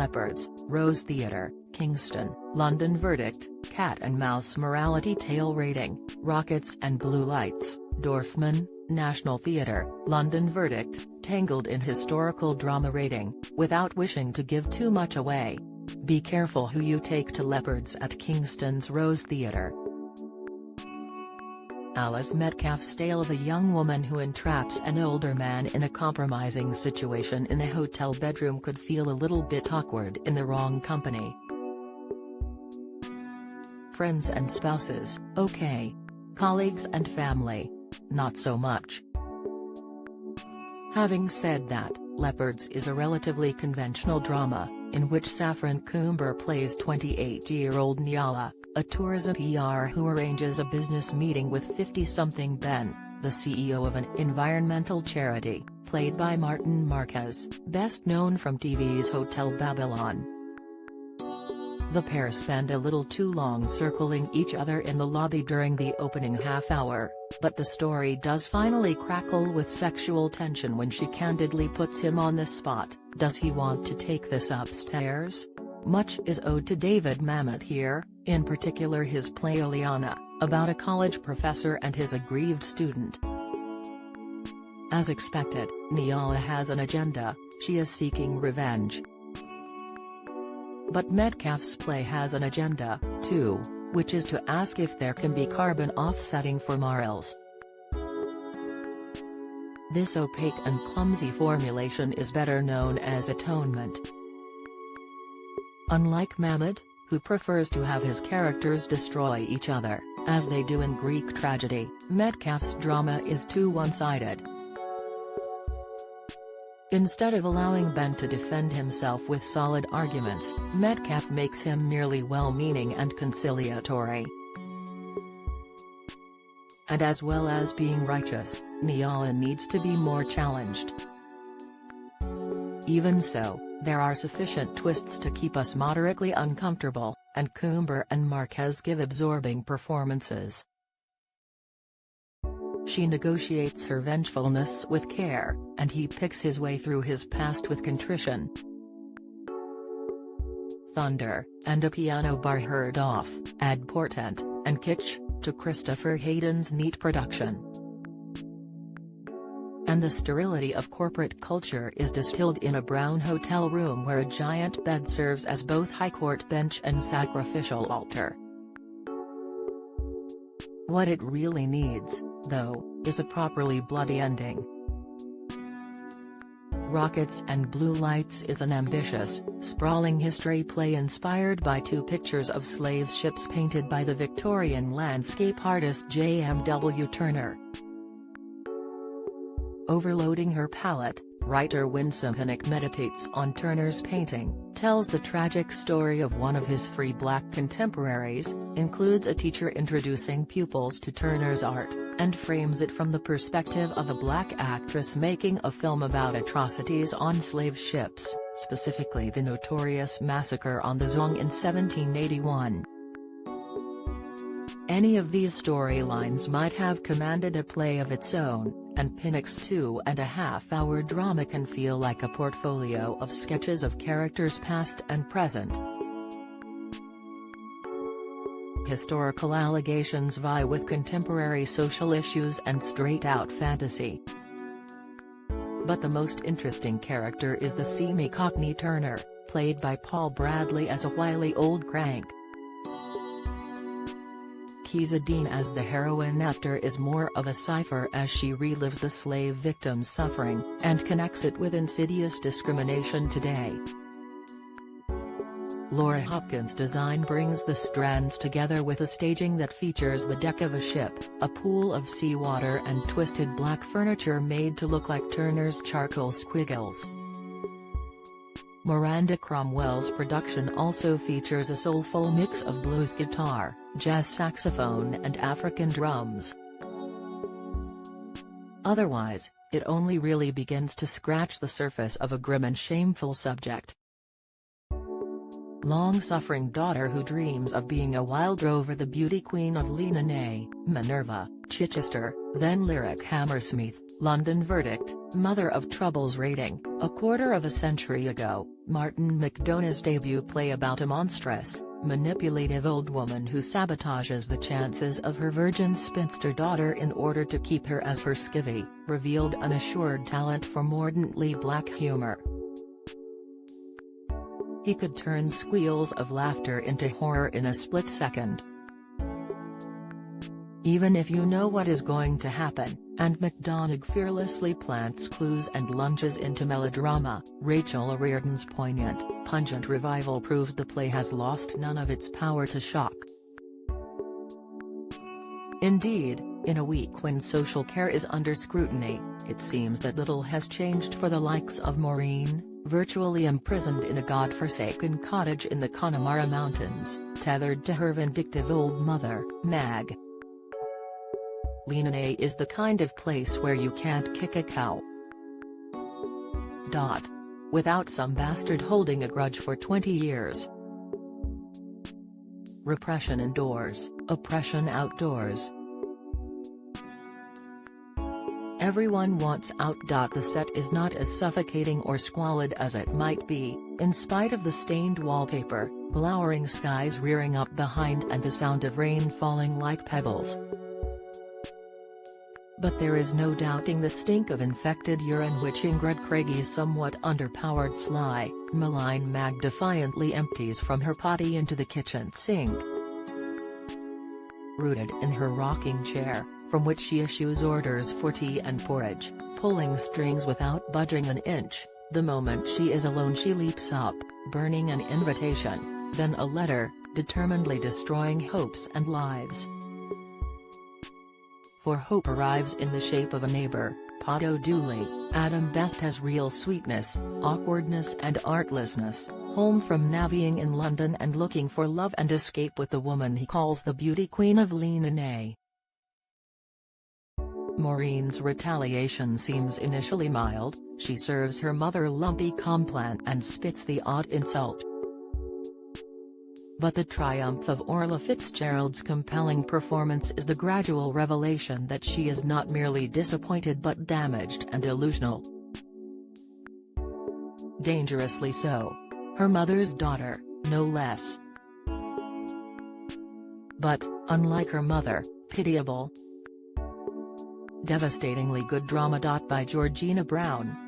Leopards, Rose Theatre, Kingston, London verdict, Cat and Mouse morality tale rating, Rockets and Blue Lights, Dorfman, National Theatre, London verdict, Tangled in historical drama rating, without wishing to give too much away. Be careful who you take to Leopards at Kingston's Rose Theatre. Alice Metcalf's tale of a young woman who entraps an older man in a compromising situation in a hotel bedroom could feel a little bit awkward in the wrong company. Friends and spouses, okay. Colleagues and family, not so much. Having said that, Leopards is a relatively conventional drama, in which Saffron Coomber plays 28-year-old Nyala, a tourism PR who arranges a business meeting with 50-something Ben, the CEO of an environmental charity, played by Martin Marquez, best known from TV's Hotel Babylon. The pair spend a little too long circling each other in the lobby during the opening half hour, but the story does finally crackle with sexual tension when she candidly puts him on the spot. Does he want to take this upstairs? Much is owed to David Mamet here, in particular his play Oleana, about a college professor and his aggrieved student. As expected, Nyala has an agenda, she is seeking revenge. But Metcalf's play has an agenda, too, which is to ask if there can be carbon offsetting for morals. This opaque and clumsy formulation is better known as atonement. Unlike Mamet, who prefers to have his characters destroy each other, as they do in Greek tragedy, Metcalf's drama is too one-sided. Instead of allowing Ben to defend himself with solid arguments, Metcalf makes him merely well-meaning and conciliatory. And as well as being righteous, Nyala needs to be more challenged. Even so, there are sufficient twists to keep us moderately uncomfortable, and Coomber and Marquez give absorbing performances. She negotiates her vengefulness with care, and he picks his way through his past with contrition. Thunder, and a piano bar heard off, add portent, and kitsch, to Christopher Hayden's neat production. And the sterility of corporate culture is distilled in a brown hotel room where a giant bed serves as both high court bench and sacrificial altar. What it really needs, though, is a properly bloody ending. Rockets and Blue Lights is an ambitious, sprawling history play inspired by two pictures of slave ships painted by the Victorian landscape artist J.M.W. Turner. Overloading her palette, writer Winsome Hinnick meditates on Turner's painting, tells the tragic story of one of his free black contemporaries, includes a teacher introducing pupils to Turner's art, and frames it from the perspective of a black actress making a film about atrocities on slave ships, specifically the notorious massacre on the Zong in 1781. Any of these storylines might have commanded a play of its own, and Pinnock's 2.5-hour drama can feel like a portfolio of sketches of characters past and present. Historical allegations vie with contemporary social issues and straight-out fantasy. But the most interesting character is the seamy Cockney Turner, played by Paul Bradley as a wily old crank. Keza Dean as the heroine after is more of a cipher as she relives the slave victim's suffering, and connects it with insidious discrimination today. Laura Hopkins' design brings the strands together with a staging that features the deck of a ship, a pool of seawater and twisted black furniture made to look like Turner's charcoal squiggles. Miranda Cromwell's production also features a soulful mix of blues guitar, jazz saxophone and African drums. Otherwise, it only really begins to scratch the surface of a grim and shameful subject. Long-suffering daughter who dreams of being a wild rover, the beauty queen of Lenane, Minerva, Chichester, then lyric Hammersmith, London verdict, mother of troubles rating, a quarter of a century ago, Martin McDonagh's debut play about a monstrous, manipulative old woman who sabotages the chances of her virgin spinster daughter in order to keep her as her skivvy, revealed unassured talent for mordantly black humor. He could turn squeals of laughter into horror in a split second. Even if you know what is going to happen, and McDonagh fearlessly plants clues and lunges into melodrama, Rachel O'Riordan's poignant, pungent revival proves the play has lost none of its power to shock. Indeed, in a week when social care is under scrutiny, it seems that little has changed for the likes of Maureen, virtually imprisoned in a god-forsaken cottage in the Connemara Mountains, tethered to her vindictive old mother, Mag. Leanane is the kind of place where you can't kick a cow. Without some bastard holding a grudge for 20 years. Repression indoors, oppression outdoors. Everyone wants out. The set is not as suffocating or squalid as it might be, in spite of the stained wallpaper, glowering skies rearing up behind and the sound of rain falling like pebbles. But there is no doubting the stink of infected urine which Ingrid Craigie's somewhat underpowered sly, malign Mag defiantly empties from her potty into the kitchen sink. Rooted in her rocking chair, from which she issues orders for tea and porridge, pulling strings without budging an inch, the moment she is alone she leaps up, burning an invitation, then a letter, determinedly destroying hopes and lives. For hope arrives in the shape of a neighbor, Pato Dooley. Adam Best has real sweetness, awkwardness and artlessness, home from navying in London and looking for love and escape with the woman he calls the beauty queen of Leanane. Maureen's retaliation seems initially mild, she serves her mother lumpy complant and spits the odd insult. But the triumph of Orla Fitzgerald's compelling performance is the gradual revelation that she is not merely disappointed but damaged and delusional. Dangerously so. Her mother's daughter, no less. But, unlike her mother, pitiable. Devastatingly good drama. By Georgina Brown.